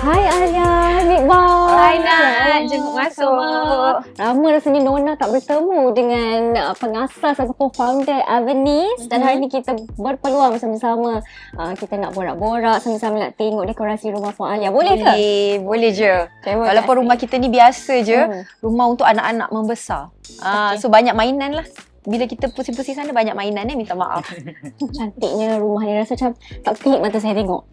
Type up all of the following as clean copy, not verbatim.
Hai Alia, Big Boss. Hai Nat, jemput masuk. Lama rasanya Nona tak bertemu dengan pengasas ataupun founder Avenis. Dan hari ni kita berpeluang bersama-sama. Kita nak borak-borak, sama-sama nak tengok dekorasi rumah Puan Alia. Boleh ke? Boleh je. Walaupun rumah kita ni biasa je, rumah untuk anak-anak membesar. So banyak mainan lah. Bila kita pusing-pusing sana banyak mainan minta maaf. Cantiknya rumah ni, rasa macam tak kelip mata saya tengok.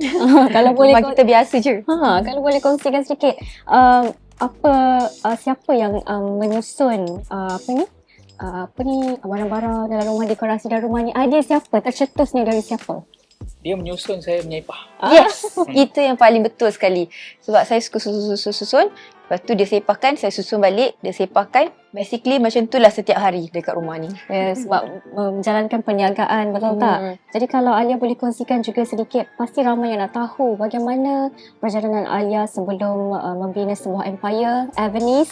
Kalau boleh rumah kita biasa je. Kalau boleh kongsikan sedikit siapa yang menyusun barang-barang dalam rumah, dekorasi dalam rumah ni, idea siapa? Tercetusnya dari siapa? Dia menyusun, saya menyepah. Yes, itu yang paling betul sekali. Sebab saya suka susun. Lepas tu dia sepahkan, saya susun balik, dia sepahkan. Basically macam itulah setiap hari dekat rumah ni. Sebab menjalankan perniagaan, betul tak? Jadi kalau Alia boleh kongsikan juga sedikit, pasti ramai yang nak tahu bagaimana perjalanan Alia sebelum membina sebuah empire, Avenis.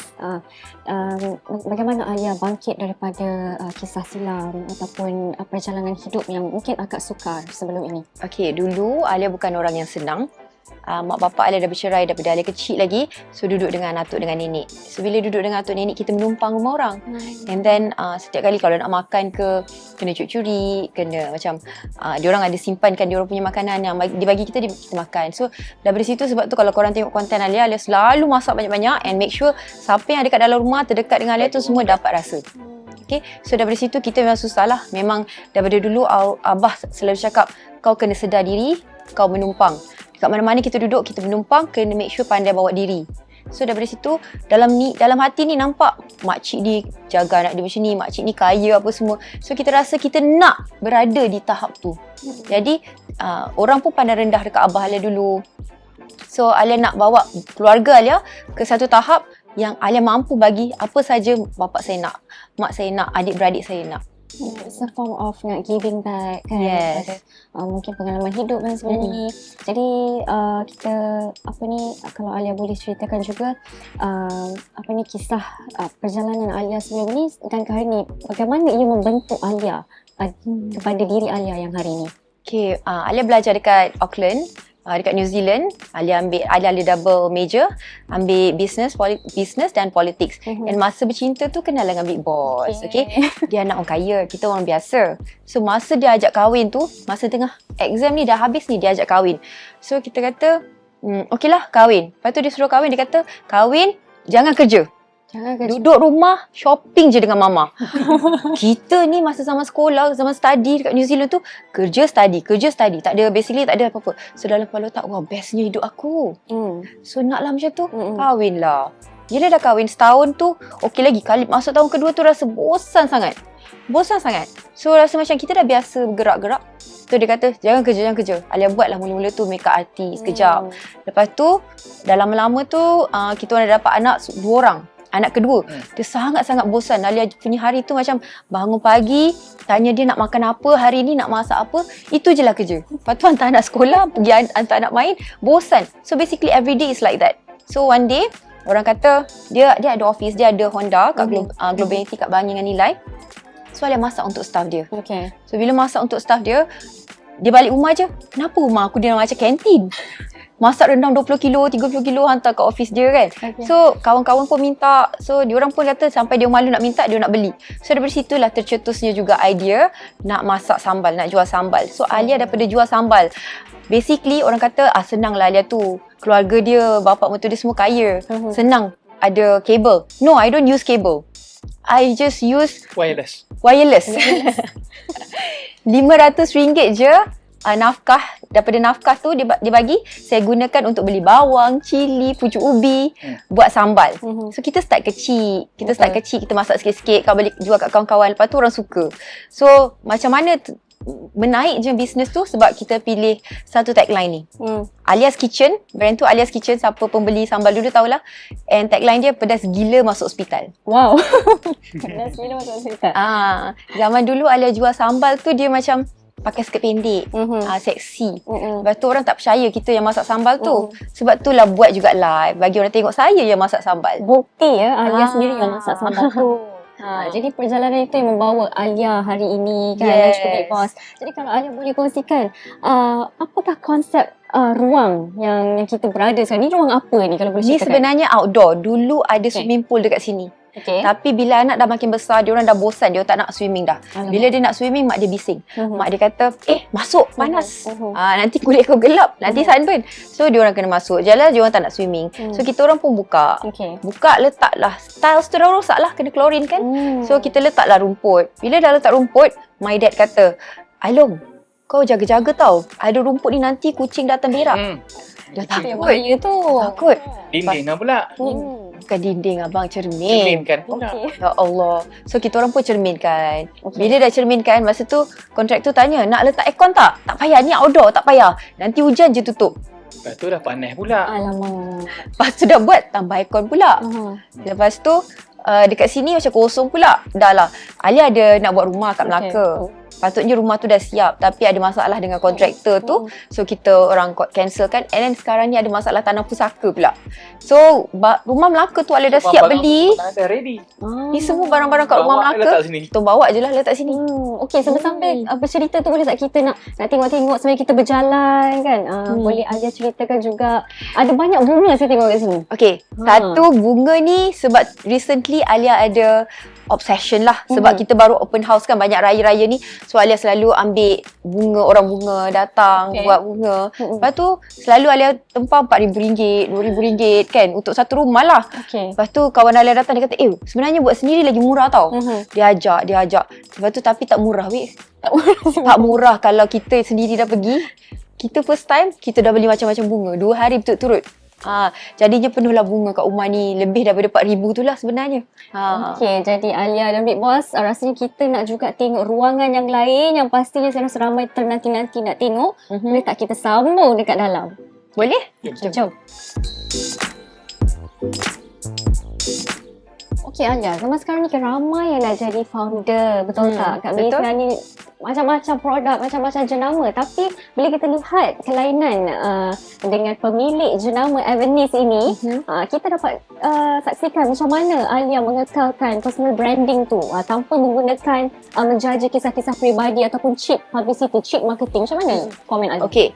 Bagaimana Alia bangkit daripada kisah silam ataupun perjalanan hidup yang mungkin agak sukar sebelum ini. Okay, dulu Alia bukan orang yang senang. Mak bapak Alia dah bercerai daripada Alia kecil lagi. So duduk dengan atuk dengan nenek. So bila duduk dengan atuk nenek, kita menumpang rumah orang. And then setiap kali kalau nak makan ke, kena curi-curi, kena macam diorang ada simpankan diorang punya makanan yang dibagi kita makan. So daripada situ, sebab tu kalau korang tengok konten Alia selalu masak banyak-banyak and make sure siapa yang ada kat dalam rumah terdekat dengan Alia tu semua dapat rasa. Okay, so daripada situ kita memang susah lah. Memang daripada dulu Abah selalu cakap, kau kena sedar diri, kau menumpang. Kat mana-mana kita duduk, kita menumpang, kena make sure pandai bawa diri. So daripada situ, dalam hati ni nampak makcik ni jaga anak dia macam ni, makcik ni kaya apa semua. So kita rasa kita nak berada di tahap tu. Jadi orang pun pandang rendah dekat Abah Alia dulu. So Alia nak bawa keluarga Alia ke satu tahap yang Alia mampu bagi apa saja bapak saya nak, mak saya nak, adik-beradik saya nak. It's a form of giving back kan. Yes. Mungkin pengalaman hidup dan sebagainya. Jadi kita kalau Alia boleh ceritakan juga kisah perjalanan Alia sebelum ni dan ke hari ni, bagaimana ia membentuk Alia kepada diri Alia yang hari ni. Okay, Alia belajar dekat Auckland, dekat New Zealand. Alia ada double major, ambil business dan politics. Dan masa bercinta tu kenal dengan Big Boss. Okay. Dia anak orang kaya, kita orang biasa. So masa dia ajak kahwin tu, masa tengah exam ni dah habis ni, dia ajak kahwin. So kita kata, okey lah kahwin. Lepas tu dia suruh kahwin, dia kata kahwin jangan kerja. Duduk rumah, shopping je dengan mama. Kita ni masa zaman sekolah, zaman study dekat New Zealand tu, kerja study. Tak ada apa-apa. So dalam kepala tak, wah bestnya hidup aku. So naklah macam tu, kahwin lah. Bila dah kahwin setahun tu, okey lagi. Kali masuk tahun kedua tu rasa bosan sangat. So rasa macam kita dah biasa bergerak-gerak. So dia kata, jangan kerja. Alia buatlah mula-mula tu makeup artist sekejap. Lepas tu, dah lama-lama tu, kita orang dah dapat anak 2 orang. Anak kedua, dia sangat-sangat bosan. Alia punya hari tu macam bangun pagi, tanya dia nak makan apa, hari ni nak masak apa, itu je lah kerja. Lepas tu hantar anak sekolah, pergi hantar anak main, bosan. So basically every day is like that. So one day, orang kata dia ada office, dia ada Honda kat Globality kat Bangi dengan Nilai. So Alia masak untuk staff dia. Okay. So bila masak untuk staff dia balik rumah je. Kenapa rumah aku dia macam kantin? Masak rendang 20 kilo, 30 kilo hantar ke office dia kan. Okay. So kawan-kawan pun minta. So diorang pun kata sampai dia malu nak minta, dia nak beli. So daripada situlah tercetusnya juga idea nak masak sambal, nak jual sambal. So Alia daripada jual sambal, basically orang kata senang lah Alia tu. Keluarga dia, bapak mertua dia semua kaya. Senang ada kabel. No, I don't use cable. I just use wireless. RM500 je. Daripada nafkah tu dia bagi, saya gunakan untuk beli bawang, cili, pucuk ubi, buat sambal. So kita start kecil, kita masak sikit-sikit, kau balik jual kat kawan-kawan, lepas tu orang suka. So macam mana menaik je bisnes tu, sebab kita pilih satu tagline ni. Alias Kitchen, brand tu Alias Kitchen, siapa pembeli sambal dulu tahulah. And tagline dia, pedas gila masuk hospital. Wow. Pedas gila masuk hospital. Zaman dulu Alia jual sambal tu dia macam pakai skirt pendek, seksi. Lepas tu orang tak percaya kita yang masak sambal tu. Sebab tu lah buat juga live, bagi orang tengok saya yang masak sambal. Bukti Alia sendiri yang masak sambal tu. Jadi perjalanan itu yang membawa Alia hari ini kan, dan juga Big Boss. Jadi kalau Alia boleh kongsikan, apakah konsep ruang yang kita berada sekarang ni, ruang apa ni kalau boleh Ni ceritakan? sebenarnya outdoor. Dulu ada swimming pool dekat sini. Okay. Tapi bila anak dah makin besar, dia orang dah bosan, dia orang tak nak swimming dah. Alamak. Bila dia nak swimming, mak dia bising. Mhm. Mak dia kata, masuk, panas. Mhm. Nanti kulit kau gelap, nanti sunburn. So, dia orang kena masuk. Jalan, dia orang tak nak swimming. So, kita orang pun buka. Okay. Buka, letaklah. Tiles tu dah rosak lah, kena klorin kan. So, kita letaklah rumput. Bila dah letak rumput, my dad kata, Ailong, kau jaga-jaga tau. Ada rumput ni nanti kucing datang berak. Dia Apa yang takut. bahaya tu? Takut. Dinding lah pula. Bukan dinding abang, cermin. Cerminkan pula. Okay. Ya Allah. So kita orang pun cerminkan. Okay. Bila dah cerminkan, masa tu kontraktor tanya, nak letak aircon tak? Tak payah, ni outdoor, tak payah. Nanti hujan je tutup. Lepas tu dah panas pula. Alamak. Lepas tu dah buat, tambah aircon pula. Lepas tu dekat sini macam kosong pula. Dah lah. Alia ada nak buat rumah kat Melaka. Patutnya rumah tu dah siap, tapi ada masalah dengan kontraktor tu. So kita orang cancelkan. And then sekarang ni ada masalah tanah pusaka pula. So rumah Melaka tu Alia dah siap beli. Dah ready. Ni semua barang-barang kat rumah Bawa Melaka. letak sini. Kita bawa je lah letak sini. Okey, sambil-sambil bercerita tu boleh tak kita nak tengok-tengok sambil kita berjalan kan? Boleh Alia ceritakan juga. Ada banyak bunga saya tengok kat sini. Okay, satu bunga ni sebab recently Alia ada obsession lah. Sebab kita baru open house kan, banyak raya-raya ni. So Alia selalu ambil bunga, orang bunga datang buat bunga. Lepas tu selalu Alia tempah RM4,000, RM2,000 kan untuk satu rumah lah. Okay. Lepas tu kawan Alia datang, dia kata, sebenarnya buat sendiri lagi murah tau. Dia ajak. Lepas tu tapi tak murah weh. Tak murah kalau kita sendiri dah pergi. Kita first time, kita dah beli macam-macam bunga. 2 hari berturut-turut. Jadinya penuhlah bunga kat rumah ni. Lebih daripada 4,000 tu lah sebenarnya. Okey, jadi Alia dan Big Boss, rasanya kita nak juga tengok ruangan yang lain yang pastinya saya rasa ramai ternanti-nanti nak tengok. Boleh tak kita sambung dekat dalam? Boleh? Jom. Okey Alia, zaman sekarang ni kan ramai yang nak jadi founder, betul tak? Kat Malaysia betul. ni macam-macam produk, macam-macam jenama. Tapi bila kita lihat kelainan dengan pemilik jenama Avenis ini, kita dapat saksikan macam mana Alia mengekalkan personal branding tu tanpa menggunakan menjaja kisah-kisah peribadi ataupun cheap publicity, cheap marketing. Macam mana komen Alia? Okay,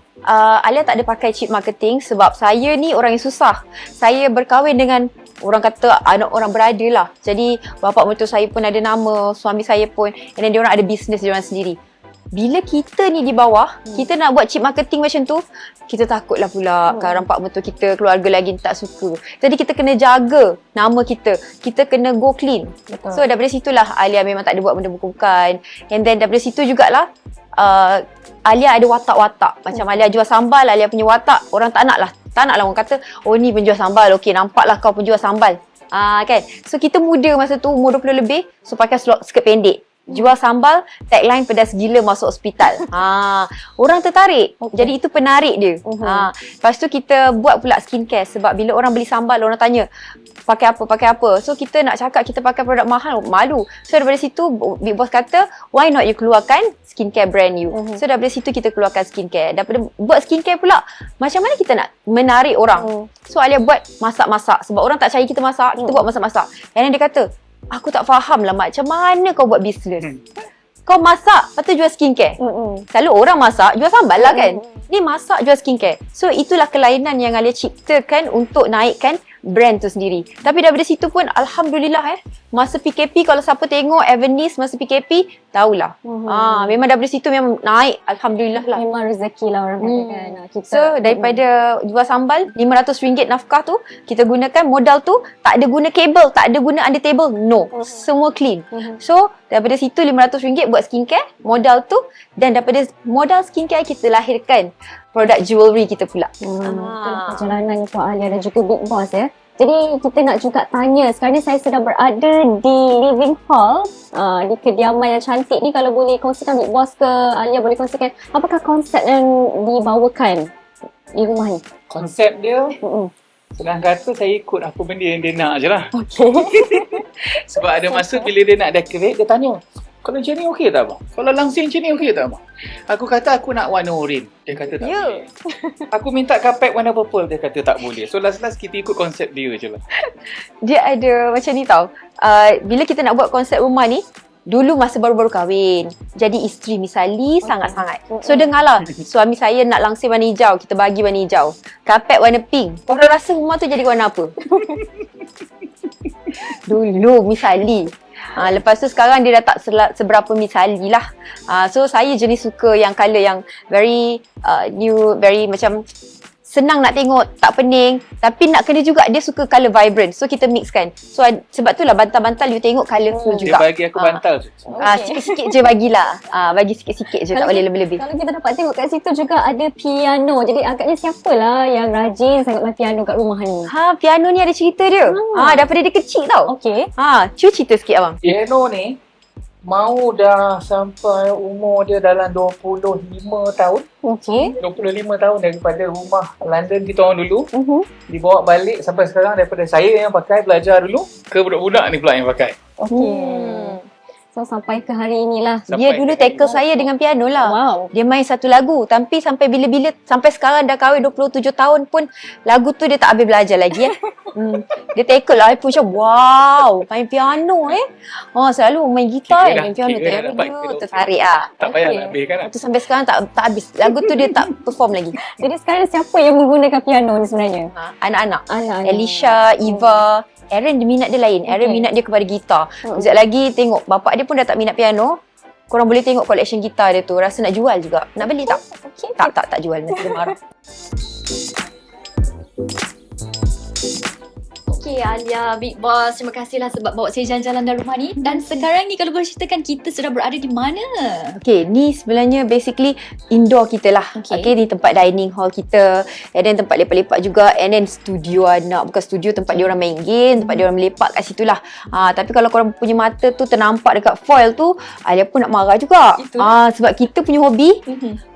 Alia tak ada pakai cheap marketing sebab saya ni orang yang susah. Saya berkahwin dengan orang kata anak orang berada lah. Jadi bapa mertua saya pun ada nama, suami saya pun, and then diorang ada bisnes diorang sendiri. Bila kita ni di bawah, kita nak buat cheap marketing macam tu, kita takutlah pula kan pak mertua kita, keluarga lagi tak suka. Jadi kita kena jaga nama kita. Kita kena go clean. Betul. So daripada situlah Alia memang tak ada buat benda bukan. And then daripada situ jugalah Alia ada watak-watak. Macam Alia jual sambal, Alia punya watak orang tak nak lah. Tak nak lah orang kata, ni penjual sambal. Okey, nampaklah kau penjual sambal. Kan? So kita muda masa tu, umur 20 lebih. So pakai skirt pendek. Jual sambal, tagline pedas gila masuk hospital. Orang tertarik. Jadi itu penarik dia. Lepas tu kita buat pula skincare. Sebab bila orang beli sambal, orang tanya, pakai apa? So kita nak cakap kita pakai produk mahal, malu. So daripada situ Big Boss kata, why not you keluarkan skincare brand you. So daripada situ kita keluarkan skincare. Daripada buat skincare pula, macam mana kita nak menarik orang. So Alia buat masak-masak. Sebab orang tak percaya kita masak, kita buat masak-masak. Dan dia kata, aku tak faham lah macam mana kau buat bisnes. Kau masak, lepas tu jual skincare. Selalu orang masak, jual sambal lah kan. Ni masak, jual skincare. So itulah kelainan yang Alia ciptakan untuk naikkan brand tu sendiri. Tapi daripada situ pun Alhamdulillah masa PKP, kalau siapa tengok Avenis masa PKP, tahulah. Memang daripada situ memang naik. Alhamdulillah lah. Memang rezeki lah orang katakan. Kita, So daripada jual sambal RM500 nafkah tu, kita gunakan modal tu, tak ada guna kabel, tak ada guna under table, no. Semua clean. So daripada situ RM500 buat skincare, modal tu, dan daripada modal skincare kita lahirkan produk jewelry kita pula. Itulah perjalanan Puan Alia dan juga Big Boss ya. Jadi kita nak juga tanya, sekarang ni saya sedang berada di living hall di kediaman yang cantik ni. Kalau boleh kongsikan Big Boss ke Alia, boleh kongsikan apakah konsep yang dibawakan di rumah ni? Konsep dia, senang kata saya ikut apa benda yang dia nak je lah. Okay. Sebab ada masa bila dia nak decorate, dia tanya, kalau macam ni okey tak abang? Kalau langsing macam ni okey tak abang? Aku kata aku nak warna oren. Dia kata tak boleh. Aku minta kapet warna purple. Dia kata tak boleh. So last-last kita ikut konsep dia je lah. Dia ada macam ni tau. Bila kita nak buat konsep rumah ni, Dulu masa baru-baru kahwin, jadi isteri Miss Ali sangat-sangat. So dengarlah, suami saya nak langsir warna hijau, kita bagi warna hijau. Kapet warna pink. Korang rasa rumah tu jadi warna apa? Dulu Miss Ali. Lepas tu sekarang dia dah tak seberapa Miss Ali lah. So saya jenis suka yang colour yang very new, very macam senang nak tengok, tak pening. Tapi nak kena juga dia suka colour vibrant. So kita mixkan. So sebab tu lah bantal-bantal you tengok colourful juga. Dia bagi aku bantal tu. Sikit-sikit je bagilah. Bagi sikit-sikit je, tak boleh lebih-lebih. Kalau kita dapat tengok kat situ juga ada piano. Jadi agaknya siapalah yang rajin sangat main piano kat rumah ni? Piano ni ada cerita dia. Daripada dia kecil tau. Okey. Cuba cerita sikit abang. Piano ni mau dah sampai umur dia dalam 25 tahun. Okey. 25 tahun daripada rumah London kita orang dulu. Uh-huh. Dibawa balik sampai sekarang daripada saya yang pakai belajar dulu ke budak-budak ni pula yang pakai. Okey. So sampai ke hari inilah. Dia dulu tackle saya dengan piano lah. Wow. Dia main satu lagu. Tapi sampai bila-bila, sampai sekarang dah kahwin 27 tahun pun, lagu tu dia tak habis belajar lagi Dia tackle lah. I pun macam, wow, main piano selalu main gitar, main piano. Tertarik lah. Tak payah nak habiskan lah. Tu sampai sekarang tak habis. Lagu tu dia tak perform lagi. Jadi sekarang siapa yang menggunakan piano ni sebenarnya? Anak-anak. Anak-anak. Elisha, Eva, Aaron dia minat dia lain. Aaron minat dia kepada gitar. Sekejap lagi tengok bapak dia pun dah tak minat piano. Korang boleh tengok collection gitar dia tu. Rasa nak jual juga. Nak beli tak? Okay. Tak jual. Nanti dia marah. Okay Alia, Big Boss, terima kasihlah sebab bawa saya jalan-jalan dalam rumah ni. Dan sekarang ni kalau boleh ceritakan kita sudah berada di mana? Okay, ni sebenarnya basically indoor kita lah. Okay, ni tempat dining hall kita. And then tempat lepak-lepak juga. And then studio anak. Bukan studio, tempat dia orang main game. Tempat dia orang melepak kat situ lah. Tapi kalau korang punya mata tu ternampak dekat foil tu, Alia pun nak marah juga. Sebab kita punya hobi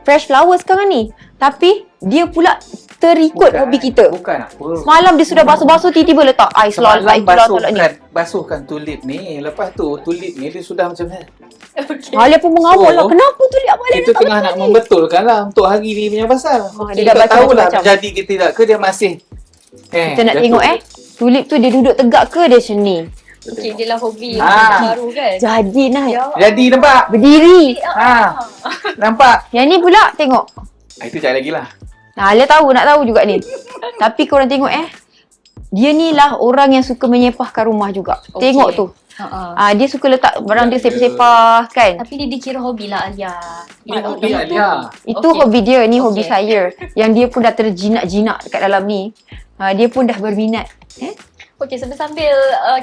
fresh flower sekarang ni. Tapi dia pula terikut hobi kita. Bukan apa. Semalam dia sudah basuh-basuh, tiba-tiba letak ais lah ni. Basuhkan tulip ni. Lepas tu tulip ni dia sudah macam ni. Alia pun mengamuk lah. Kenapa tulip Abang Alia Kita tengah nak membetulkan lah untuk hari ni punya pasal. Dia dah baca tahulah macam jadi ke tidak ke dia masih. kita nak tengok tulip tu dia duduk tegak ke dia macam ni. Okay, dia lah hobi yang baru kan? Jadi nah. Jadi nampak? Berdiri. Nampak? Yang ni pula tengok. Itu cari lagi lah. Alia nak tahu juga ni. Tapi korang tengok dia ni lah orang yang suka menyepahkan rumah juga. Tengok tu. Dia suka letak barang dia sepah-sepah kan. Tapi dia dikira hobi lah Alia. Hobi Alia. Itu hobi dia, ni hobi saya. Yang dia pun dah terjinak-jinak dekat dalam ni. Dia pun dah berminat. Okay, sambil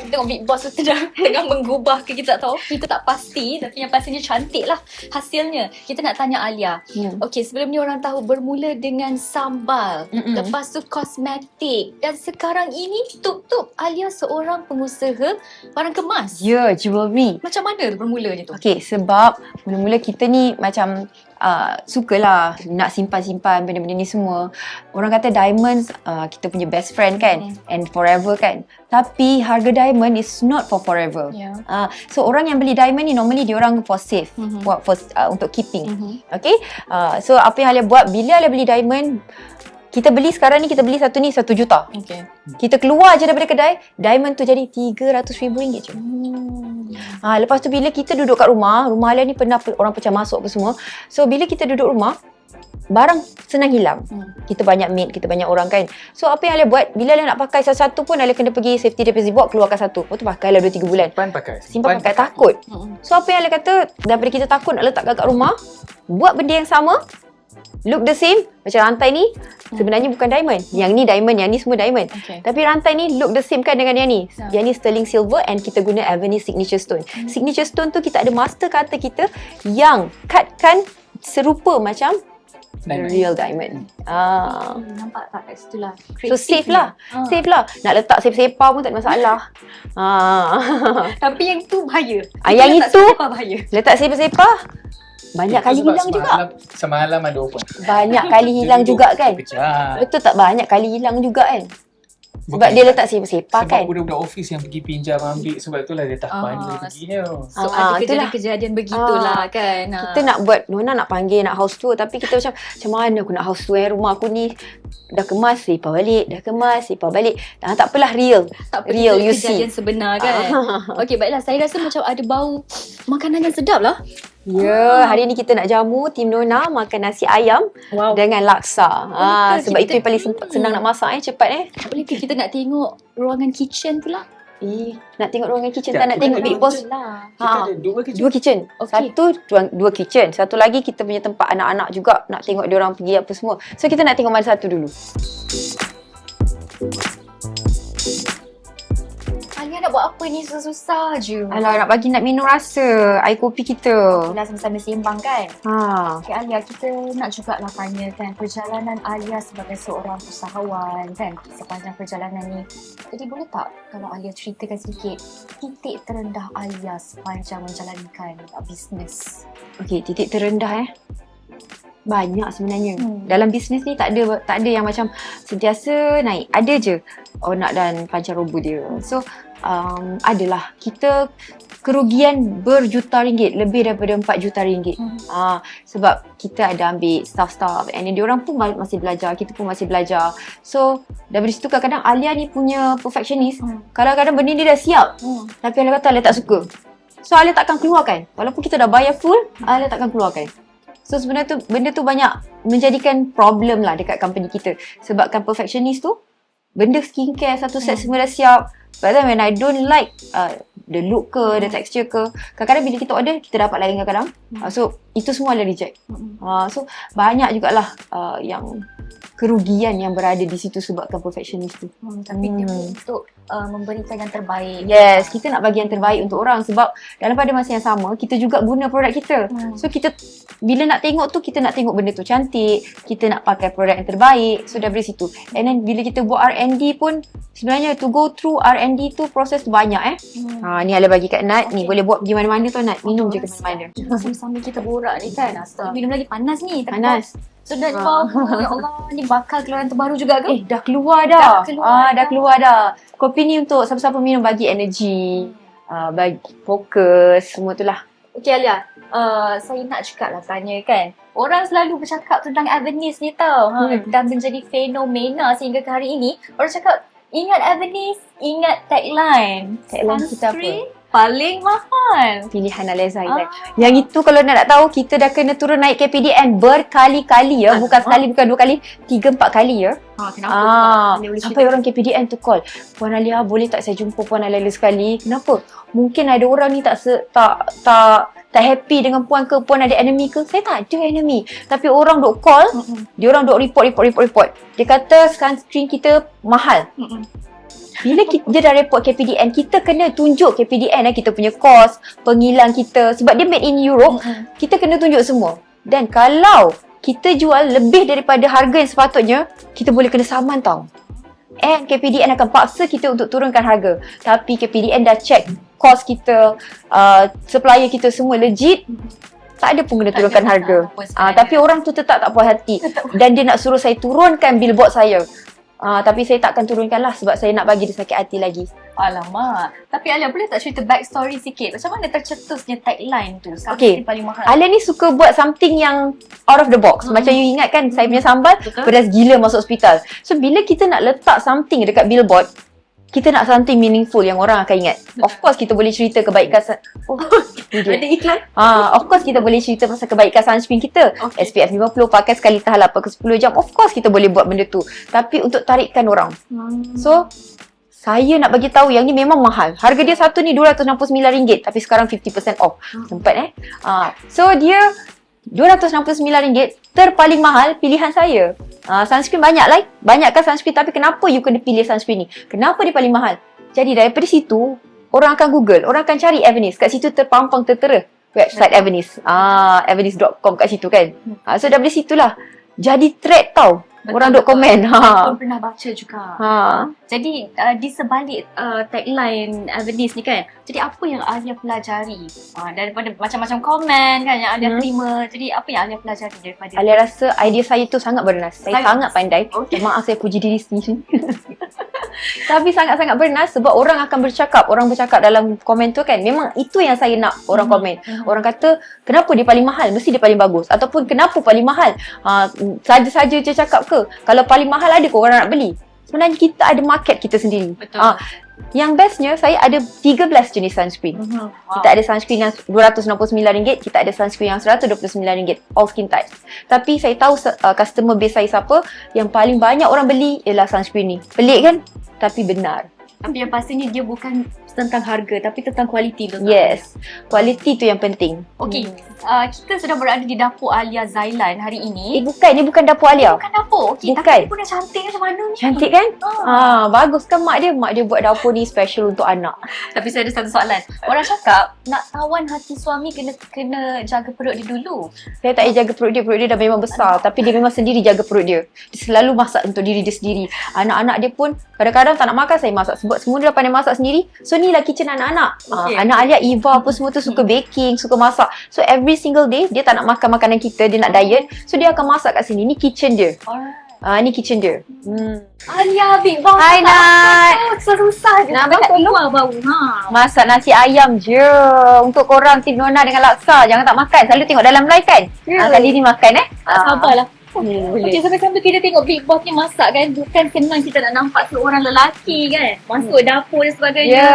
kita tengok Big Boss tu tengah menggubah ke kita tak tahu. Kita tak pasti, tapi yang pastinya cantik lah hasilnya. Kita nak tanya Alia. Okay, sebelum ni orang tahu bermula dengan sambal. Lepas tu kosmetik. Dan sekarang ini tup-tup Alia seorang pengusaha barang kemas. Ya, jewelry. Macam mana bermulanya tu? Okay, sebab mula-mula kita ni macam sukalah nak simpan-simpan benda-benda ni semua. Orang kata diamonds kita punya best friend kan, and forever kan. Tapi harga diamond is not for forever. So orang yang beli diamond ni normally dia orang for safe, untuk keeping. Okay, so apa yang Alia buat bila Alia beli diamond, kita beli sekarang ni, kita beli satu ni 1 juta. Okay. Kita keluar je daripada kedai, diamond tu jadi RM300,000 je. Lepas tu bila kita duduk kat rumah Alia ni pernah orang pecah masuk apa semua. So bila kita duduk rumah, barang senang hilang. Kita banyak maid, kita banyak orang kan. So apa yang Alia buat, bila Alia nak pakai satu-satu pun Alia kena pergi safety deposit box, keluarkan satu. Lepas tu pakailah 2-3 bulan. Simpan pakai, takut. So apa yang Alia kata, daripada kita takut nak letak kat rumah, buat benda yang sama, look the same. Macam rantai ni sebenarnya bukan diamond. Yang ni diamond, yang ni semua diamond. Tapi rantai ni look the same kan dengan yang ni. Yang ni sterling silver and kita guna Ebony signature stone. Signature stone tu kita ada master cutter kita yang cutkan serupa macam real diamond. Nampak tak kat situ lah. So safe lah. Safe lah. Nak letak sepah pun tak ada masalah. Tapi yang tu bahaya. Yang itu bahaya. letak sepah banyak kali hilang juga. Semalam ada open. Banyak kali hilang juga kan. Kejap. Betul tak, banyak kali hilang juga kan. Sebab dia letak sepa-sepa sebab kan. budak-budak office yang pergi pinjam ambil, sebab itulah dia tahan dia perginya. So Ah, ada itulah. kejadian-kejadian begitulah kan. Kita nak buat, Nona nak panggil nak house tour, tapi kita macam mana aku nak house tour rumah aku ni dah kemas, lepas balik, dah kemas, lepas balik. Tak apalah, real. Tak Real, perlu you kejadian see. sebenar kan. Okey, baiklah. Saya rasa macam ada bau makanan yang sedap lah. Ya, hari ni kita nak jamu tim Nona makan nasi ayam Wow. dengan laksa. Boleh ke Sebab kita- itu yang paling senang nak masak cepat. Boleh ke kita nak tengok ruangan kitchen pula? Nak tengok ruangan kitchen, Sekejap, tak nak kita tengok ada Big Boss. Lah. Kita ada 2 kerja. 2 kitchen. Okey. Dua kitchen. Satu lagi kita punya tempat anak-anak juga, nak tengok dia orang pergi apa semua. So kita nak tengok mana satu dulu. Alia nak buat apa ni susah-susah je. Alah, nak minum rasa air kopi kita. Alah sama-sama sembang kan. Okay, Alia, kita nak jugalah tanyakan perjalanan Alia sebagai seorang usahawan kan sepanjang perjalanan ni. Jadi boleh tak kalau Alia ceritakan sedikit titik terendah Alia sepanjang menjalankan bisnes? Okey, titik terendah banyak sebenarnya. Dalam bisnes ni tak ada yang macam sentiasa naik. Ada je onak dan pancaroba dia. So adalah kita kerugian berjuta ringgit, lebih daripada 4 juta ringgit. Sebab kita ada ambil staff-staff and diorang pun masih belajar, kita pun masih belajar. So dari situ kadang-kadang Alia ni punya perfectionist. Kadang-kadang benda dia dah siap, tapi Alia kata Alia tak suka. So Alia takkan keluarkan. Walaupun kita dah bayar full, Alia takkan keluarkan. So sebenarnya benda tu banyak menjadikan problem lah dekat company kita. Sebabkan perfectionist tu, benda skincare satu set semua dah siap. But then when I don't like the look ke, the texture ke, kadang-kadang bila kita order, kita dapat lain kadang-kadang. So itu semua Alia reject. So banyak jugalah yang kerugian yang berada di situ sebabkan perfectionist tu. Tapi dia untuk memberikan yang terbaik. Yes, kita nak bagi yang terbaik untuk orang sebab dalam pada masa yang sama kita juga guna produk kita. So kita bila nak tengok tu, kita nak tengok benda tu cantik, kita nak pakai produk yang terbaik. So dari situ. And then bila kita buat R&D pun sebenarnya to go through R&D tu proses tu banyak ni Alia bagi kat Nat. Ni boleh buat pergi mana-mana tu Nat. Minum je ke mana-mana. Sambil kita borak ni kan. Minum lagi panas ni. Panas. Sudah di bawah. Ya Allah, ni bakal keluaran terbaru juga ke? Dah keluar dah. Dah keluar dah. Kopi ni untuk siapa-siapa minum bagi energi, bagi fokus, semua tu lah. Okey Alia, saya nak juga lah tanya kan. Orang selalu bercakap tentang Avenis ni tau. Dan menjadi fenomena sehingga ke hari ini. Orang cakap, ingat Avenis, ingat tagline. Tagline kita apa? Sunscreen paling mahal. Pilihan Alia Zaidan. Yang itu kalau nak tahu, kita dah kena turun naik KPDN berkali-kali ya. Bukan sekali, bukan 2 kali, 3-4 kali ya. Kenapa? Sampai orang KPDN tu call, Puan Alia boleh tak saya jumpa Puan Alia sekali? Kenapa? Mungkin ada orang ni tak happy dengan Puan ke, Puan ada enemy ke? Saya tak ada enemy. Tapi orang duk call, dia orang duk report. Dia kata sunscreen kita mahal. Bila dia dah report KPDN, kita kena tunjuk KPDN kita punya kos, pengilang kita. Sebab dia made in Europe, kita kena tunjuk semua. Dan kalau kita jual lebih daripada harga yang sepatutnya, kita boleh kena saman tau. And KPDN akan paksa kita untuk turunkan harga. Tapi KPDN dah check kos kita, supplier kita semua legit. Tak ada pun kena turunkan harga. Tapi orang tu tetap tak puas hati. Dan dia nak suruh saya turunkan billboard saya. Tapi saya takkan turunkan lah sebab saya nak bagi dia sakit hati lagi. Alamak. Tapi Alia boleh tak cerita backstory sikit? Macam mana tercetusnya tagline tu? Okay. Paling mahal. Alia ni suka buat something yang out of the box. Macam you ingat kan saya punya sambal pedas gila masuk hospital. So bila kita nak letak something dekat billboard, kita nak something meaningful yang orang akan ingat. Of course kita boleh cerita kebaikan Ada iklan? Of course kita boleh cerita pasal kebaikan sunscreen kita. SPF 50 pakai sekali tahan 8 ke 10 jam. Of course kita boleh buat benda tu. Tapi untuk tarikkan orang. So saya nak bagi tahu yang ni memang mahal. Harga dia satu ni RM269 tapi sekarang 50% off. Sempat So dia RM269 terpaling mahal pilihan saya. Sunscreen banyak lah. Banyakkan sunscreen tapi kenapa you kena pilih sunscreen ni? Kenapa dia paling mahal? Jadi daripada situ orang akan Google, orang akan cari Avenis. Kat situ terpampang tertera website Avenis. Avenis.com kat situ kan. So dari situlah jadi thread tau. Orang duk komen. Aku pernah baca juga. Jadi di sebalik tagline Avenis ni kan, jadi apa yang Alia pelajari daripada macam-macam komen kan yang Alia terima. Jadi apa yang Alia pelajari daripada Alia rasa idea saya tu sangat bernas. Saya sangat pandai. Okay. Maaf saya puji diri sendiri. Tapi sangat-sangat bernas sebab orang akan bercakap. Orang bercakap dalam komen tu kan. Memang itu yang saya nak orang komen. Orang kata, kenapa dia paling mahal? Mesti dia paling bagus. Ataupun kenapa paling mahal? Saja-saja je cakap ke? Kalau paling mahal ada ke orang nak beli? Sebenarnya kita ada market kita sendiri. Betul. Yang bestnya saya ada 13 jenis sunscreen. Kita ada sunscreen yang RM269, kita ada sunscreen yang RM129, all skin types. Tapi saya tahu customer base saya siapa, yang paling banyak orang beli ialah sunscreen ni. Pelik kan? Tapi benar. Tapi yang pastinya dia bukan tentang harga tapi tentang kualiti tu. Yes. Kualiti tu yang penting. Okey, kita sedang berada di dapur Alia Zailan hari ini. Bukan, ni bukan dapur Alia. Bukan dapur. Okey, Bukan. tapi dia pun dah cantik macam mana ni? Cantik kan? Bagus kan mak dia? Mak dia buat dapur ni special untuk anak. Tapi saya ada satu soalan. Orang cakap nak tawan hati suami kena jaga perut dia dulu. Saya tak payah jaga perut dia dah memang besar. Tapi dia memang sendiri jaga perut dia. Dia selalu masak untuk diri dia sendiri. Anak-anak dia pun kadang-kadang tak nak makan, saya masak. Sebab semua dia dah pandai masak sendiri. So ni lah kitchen anak-anak. Okay. Anak Alia, Eva apa semua tu suka baking, suka masak. So every single day dia tak nak makan makanan kita, dia nak diet. So dia akan masak kat sini. Ni kitchen dia. Ni kitchen dia. Alia, Big Boss. Hai Nat. Susah-susah je. Nak abang Nak tolong? keluar bau. Masak nasi ayam je. Untuk korang Tim Nona dengan laksa. Jangan tak makan. Selalu tengok dalam live kan? Kali ni makan Tak sabarlah. Boleh. Okey, sampai-sampai kita tengok Big Boss ni masak kan. Bukan senang kita nak nampak seorang lelaki kan. Masuk dapur dan sebagainya.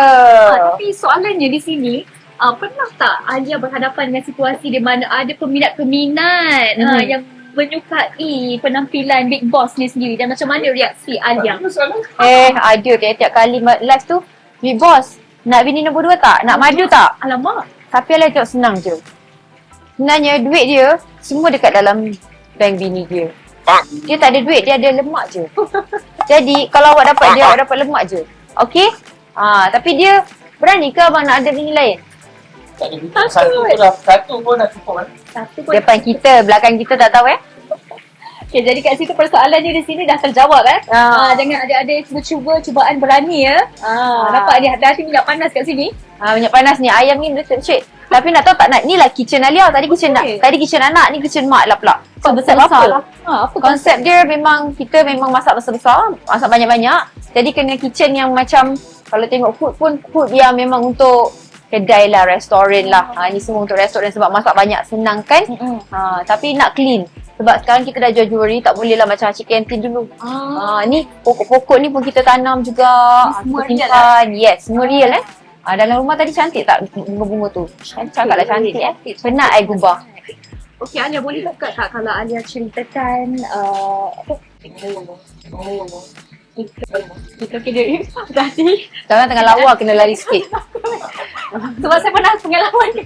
Tapi soalannya di sini, pernah tak Alia berhadapan dengan situasi di mana ada peminat-peminat yang menyukai penampilan Big Boss ni sendiri dan macam mana reaksi Alia? Ada tiap-tiap kali live tu, Big Boss, nak bini nombor 2 tak? Nak madu tak? Alamak. Tapi Alia tengok senang je. Sebenarnya duit dia semua dekat dalam bank bini dia. Dia tak ada duit, dia ada lemak je. Jadi kalau awak dapat dia, awak dapat lemak je. Okey? Tapi dia berani ke abang nak ada bini lain? Tak ada. Satu pun dah cukup kan? Satu pun. Depan kita, belakang kita tak tahu Okay, jadi kat situ persoalannya di sini dah terjawab jangan ada cuba cubaan berani ya. Nampak dia hati-hati minyak panas kat sini. Minyak panas ni, ayam ni meletup. Tapi nak tahu tak Nat, ni lah kitchen Alia. Tadi kitchen anak, ni kitchen mak lah pula. So besar apa? Apa Konsep dia memang, kita memang masak besar-besar, masak banyak-banyak. Jadi kena kitchen yang macam, kalau tengok food pun, food yang memang untuk kedai lah, restoran lah. Ni semua untuk restoran sebab masak banyak, senang kan? Tapi nak clean. Sebab sekarang kita dah jual jewelry, tak boleh lah macam chicken canteen dulu. Ni pokok-pokok ni pun kita tanam juga. Semua kita real simpan. Yes, semua real dalam rumah tadi cantik tak bunga-bunga tu? Cakaplah cantik Penat I gubah. Okey, Alia boleh buka tak kalau Alia ceritakan kita kena tadi. Sekarang tengah lawa, kena lari sikit. Sebab saya pernah pengalaman ni.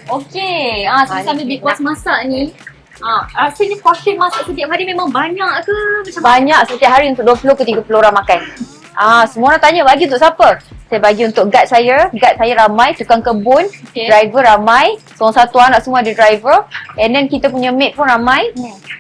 Okey, sambil Big Boss masak ni, rasanya portion masak setiap hari memang banyak ke? Macam Banyak, setiap hari untuk 20 ke 30 orang makan. Semua orang tanya bagi untuk siapa? Saya bagi untuk guard saya ramai, tukang kebun, driver ramai, seorang satu anak semua ada driver, and then kita punya maid pun ramai.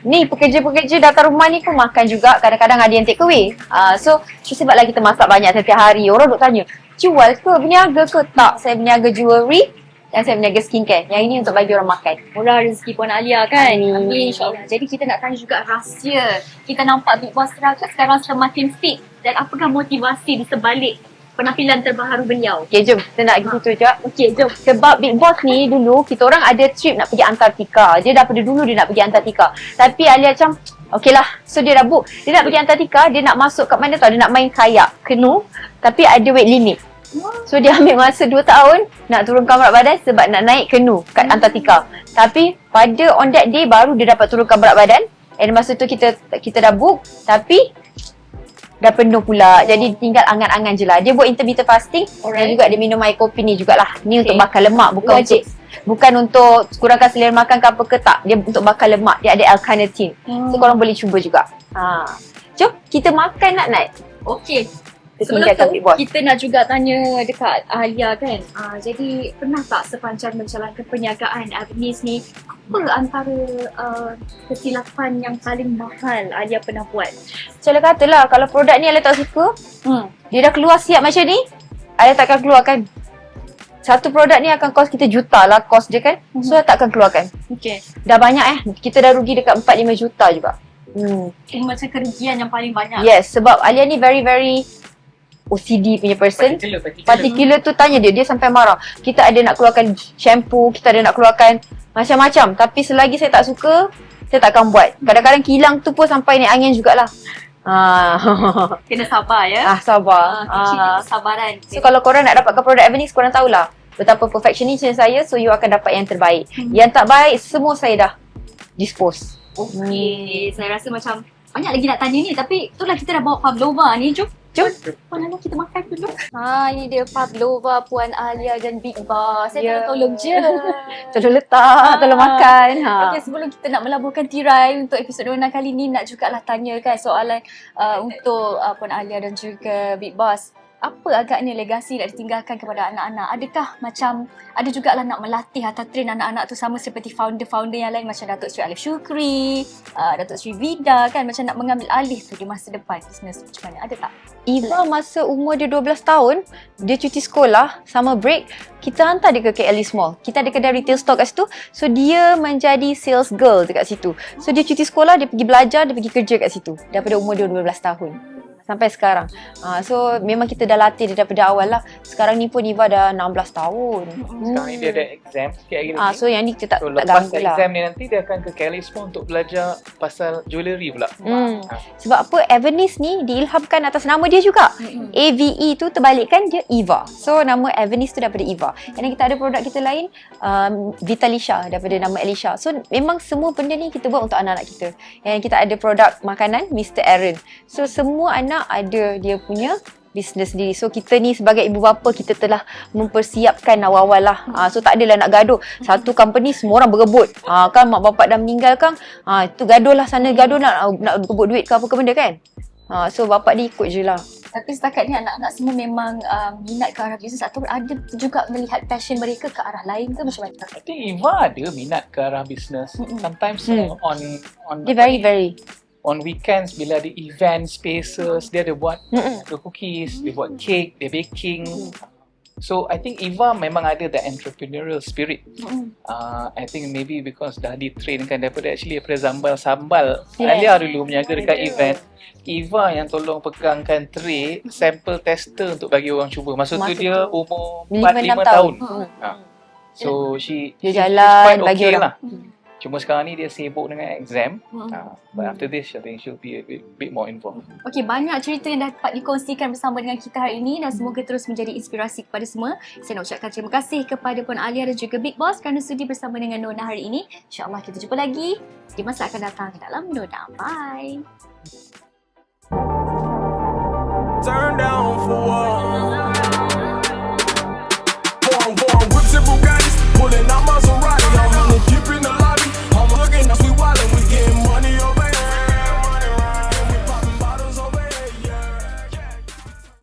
Ni pekerja-pekerja datang rumah ni pun makan juga, kadang-kadang ada yang take away. So sebablah kita masak banyak setiap hari. Orang duk tanya, jual ke, berniaga ke? Tak, saya berniaga jewelry dan saya berniaga skincare. Yang ini untuk bagi orang makan. murah rezeki Puan Alia kan? Amin. InsyaAllah. Jadi kita nak tanya juga rahsia. Kita nampak Big Boss sekarang semakin fit dan apakah motivasi di sebalik penampilan terbaru beliau? Okay, jom kita nak pergi situ sekejap. Okey, jom. Sebab Big Boss ni dulu kita orang ada trip nak pergi Antartika. Dia daripada dulu dia nak pergi Antartika. Tapi Alia macam okey lah. So dia dah book. Dia nak pergi Antartika, dia nak masuk kat mana tau? Dia nak main kayak, canoe. Tapi ada weight limit. So dia ambil masa 2 tahun nak turunkan berat badan sebab nak naik canoe kat Antartika. Tapi pada on that day baru dia dapat turunkan berat badan. And masa tu kita dah book tapi dah penuh pula. Jadi tinggal angan-angan je lah. Dia buat intermittent fasting. Dan juga dia minum air kopi ni jugalah. Ni untuk bakar lemak, bukan untuk kurangkan selera makan ke apa ke, tak. Dia untuk bakar lemak. Dia ada L-carnitine. So korang boleh cuba juga. Jom kita makan Nat. Okey. Kita Sebelum tinggalkan tu, Big Boss. kita nak juga tanya dekat Alia kan. Jadi pernah tak sepanjang menjalankan perniagaan Avenis ni, apa antara kesilapan yang paling mahal Alia pernah buat? Macam katalah, kalau produk ni Alia tak suka, dia dah keluar siap macam ni, Alia takkan keluarkan. Satu produk ni akan cost kita juta lah cost dia kan. So Alia takkan keluarkan. Okey. Dah banyak kita dah rugi dekat 4-5 juta juga. Ini macam kerugian yang paling banyak. Yes, sebab Alia ni very OCD punya person. Particular tu tanya dia sampai marah. Kita ada nak keluarkan shampoo, kita ada nak keluarkan macam-macam. Tapi selagi saya tak suka, saya takkan buat. Kadang-kadang kilang tu pun sampai naik angin jugalah. Kena sabar ya. Sabar. Kesabaran. So kalau korang nak dapatkan produk Avenis, korang tahulah betapa perfectionist saya, so you akan dapat yang terbaik. Yang tak baik, semua saya dah dispose. Okay, saya rasa macam banyak lagi nak tanya ni, tapi itulah kita dah bawa pavlova ni. Jom. Puan Alia, kita makan dulu. Ini dia pavlova Puan Alia dan Big Boss. Saya tolong je. Tolong letak, tolong makan. Okay, sebelum kita nak melaburkan tirai untuk episod 26 kali ni, nak jugalah tanyakan soalan untuk Puan Alia dan juga Big Boss. Apa agaknya legasi nak ditinggalkan kepada anak-anak? Adakah macam ada jugalah nak melatih atau train anak-anak tu sama seperti founder-founder yang lain macam Datuk Seri Alif Shukri, Datuk Seri Vida kan, macam nak mengambil alih tu di masa depan bisnes macam mana? Ada tak? Eva masa umur dia 12 tahun, dia cuti sekolah, summer break, kita hantar dia ke KL Mall. Kita ada kedai retail store kat situ. So dia menjadi sales girl dekat situ. So dia cuti sekolah, dia pergi belajar, dia pergi kerja kat situ. Daripada umur dia 12 tahun. Sampai sekarang. So memang kita dah latih dia daripada awal lah. Sekarang ni pun Eva dah 16 tahun. Sekarang ni dia ada exam sikit hari ni. So yang ni kita tak lepas ganggu lah. exam ni nanti dia akan ke Kalis pun untuk belajar pasal jewellery pula. Sebab apa, Avenis ni diilhamkan atas nama dia juga. AVE tu terbalikkan dia Eva. So nama Avenis tu daripada Eva. Dan kita ada produk kita lain, Vitalisha daripada nama Alicia. So memang semua benda ni kita buat untuk anak-anak kita. And kita ada produk makanan Mr. Aaron. So semua anak ada dia punya bisnes sendiri. So kita ni sebagai ibu bapa, kita telah mempersiapkan awal-awal lah. So tak adalah nak gaduh. Satu company semua orang berebut. Kan mak bapak dah meninggal kan. Tu gaduh lah sana, gaduh nak berebut duit ke apa ke benda kan. So bapak ni ikut je lah. Tapi setakat ni anak-anak semua memang minat ke arah bisnes atau ada juga melihat passion mereka ke arah lain ke macam mana? I think Eva ada minat ke arah bisnes. Sometimes on Dia very on weekends bila ada event spaces, dia ada buat cookies, dia buat cake, dia baking. So I think Eva memang ada the entrepreneurial spirit. I think maybe because dah di-trainkan daripada sambal. Alia dulu menjaga dekat event. Eva yang tolong pegangkan tray sample tester untuk bagi orang cuba. Masa tu dia umur 4-5 tahun. So dia jalan bagi orang. lah. Cuma sekarang ni dia sibuk dengan exam. But after this, I think she'll be a bit more involved. Okay, banyak cerita yang dapat dikongsikan bersama dengan kita hari ini dan semoga terus menjadi inspirasi kepada semua. Saya nak ucapkan terima kasih kepada Puan Alia dan juga Big Boss kerana sudi bersama dengan Nona hari ini. InsyaAllah kita jumpa lagi di masa akan datang dalam Nona. Bye! Turn down for what?